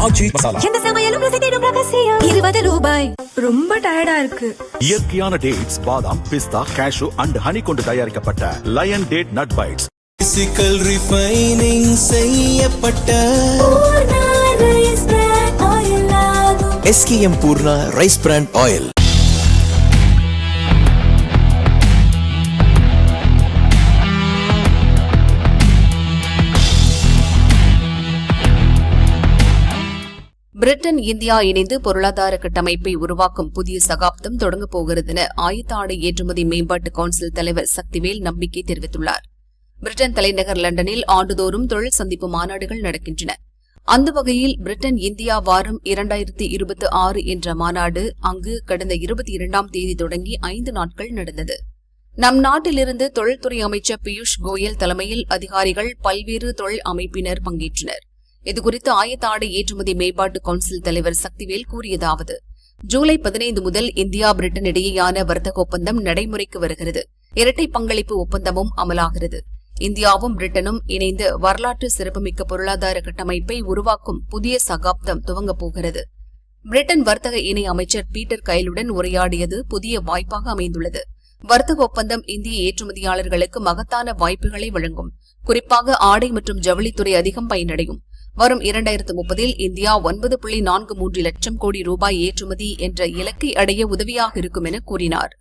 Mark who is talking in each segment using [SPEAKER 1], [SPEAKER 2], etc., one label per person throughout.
[SPEAKER 1] ஆச்சி மசாலா.
[SPEAKER 2] எந்த சமையலும் ருசி தேடும் ரகசியம். 20 ரூபாய்.
[SPEAKER 3] ரொம்ப டயர்டா இருக்கு.
[SPEAKER 1] இயற்கையான டேட்ஸ், பாதாம், பிஸ்தா, கேஷு அண்ட் ஹனி கொண்டு தயாரிக்கப்பட்ட lion date nut bites.
[SPEAKER 4] Physical refining செய்யப்பட்ட SKM Poorna rice brand oil.
[SPEAKER 5] Britain India இணைந்து பொருளாதார கட்டமைப்பை உருவாக்கும் புதிய சகாப்தம் தொடங்கப் போகிறது என ஆயத்த ஆடை ஏற்றுமதி மேம்பாட்டு கவுன்சில் தலைவர் சக்திவேல் நம்பிக்கை தெரிவித்துள்ளார். பிரிட்டன் தலைநகர் லண்டனில் ஆண்டுதோறும் தொழில் சந்திப்பு மாநாடுகள் நடக்கின்றன. அந்த வகையில் பிரிட்டன் இந்தியா வாரம் 2026 என்ற மாநாடு அங்கு கடந்த 22ஆம் தேதி தொடங்கி 5 நாட்கள் நடந்தது. நம் நாட்டிலிருந்து தொழில்துறை அமைச்சர் பியூஷ் கோயல் தலைமையில் அதிகாரிகள், பல்வேறு தொழில் அமைப்பினர் பங்கேற்றனர். இதுகுறித்து ஆயத்த ஆடை ஏற்றுமதி மேம்பாட்டு கவுன்சில் தலைவர் சக்திவேல் கூறியதாவது: ஜூலை 15 முதல் இந்தியா பிரிட்டன் இடையேயான வர்த்தக ஒப்பந்தம் நடைமுறைக்கு வருகிறது. இரட்டை பங்களிப்பு ஒப்பந்தமும் அமலாகிறது. இந்தியாவும் பிரிட்டனும் இணைந்து வரலாற்று சிறப்புமிக்க பொருளாதார கட்டமைப்பை உருவாக்கும் புதிய சகாப்தம் துவங்கப் போகிறது. பிரிட்டன் வர்த்தக இணை அமைச்சர் பீட்டர் கைலுடன் உரையாடியது புதிய வாய்ப்பாக அமைந்துள்ளது. வர்த்தக ஒப்பந்தம் இந்திய ஏற்றுமதியாளர்களுக்கு மகத்தான வாய்ப்புகளை வழங்கும். குறிப்பாக ஆடை மற்றும் ஜவுளித்துறை அதிகம் பயனடையும். வரும் 2030இல் இந்தியா 9.43 லட்சம் கோடி ரூபாய் ஏற்றுமதி என்ற இலக்கை அடைய உதவியாக இருக்கும் என கூறினார்.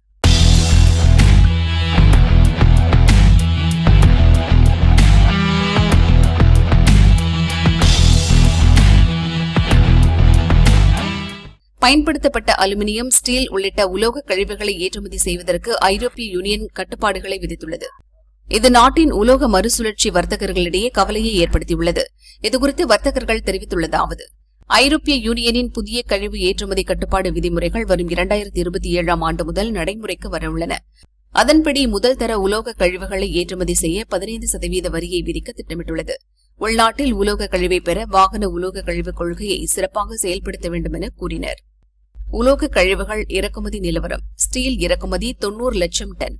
[SPEAKER 5] பயன்படுத்தப்பட்ட அலுமினியம், ஸ்டீல் உள்ளிட்ட உலோக கழிவுகளை ஏற்றுமதி செய்வதற்கு ஐரோப்பிய யூனியன் கட்டுப்பாடுகளை விதித்துள்ளது. இது நாட்டின் உலோக மறுசுழற்சி வர்த்தகர்களிடையே கவலையை ஏற்படுத்தியுள்ளது. இதுகுறித்து வர்த்தகர்கள் தெரிவித்துள்ளதாவது: ஐரோப்பிய யூனியனின் புதிய கழிவு ஏற்றுமதி கட்டுப்பாடு விதிமுறைகள் வரும் 2027ஆம் ஆண்டு முதல் நடைமுறைக்கு வரவுள்ளன. அதன்படி முதல் தர உலோக கழிவுகளை ஏற்றுமதி செய்ய 15% வரியை விதிக்க திட்டமிட்டுள்ளது. உள்நாட்டில் உலோக கழிவை பெற வாகன உலோக கழிவு கொள்கையை சிறப்பாக செயல்படுத்த வேண்டும் என கூறினர். உலோக கழிவுகள் இறக்குமதி நிலவரம்: ஸ்டீல் இறக்குமதி 90 லட்சம் டன்,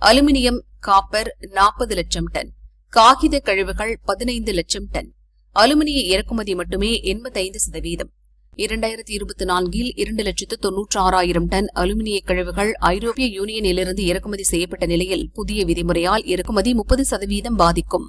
[SPEAKER 5] அலுமினியம், காப்பர் 40 லட்சம் டன், காகித கழிவுகள் 15 லட்சம் டன், அலுமினிய இறக்குமதி மட்டுமே 85%. 2024இல் 2,96,000 டன் அலுமினிய கழிவுகள் ஐரோப்பிய யூனியனிலிருந்து இறக்குமதி செய்யப்பட்ட நிலையில் புதிய விதிமுறையால் இறக்குமதி 30% பாதிக்கும்.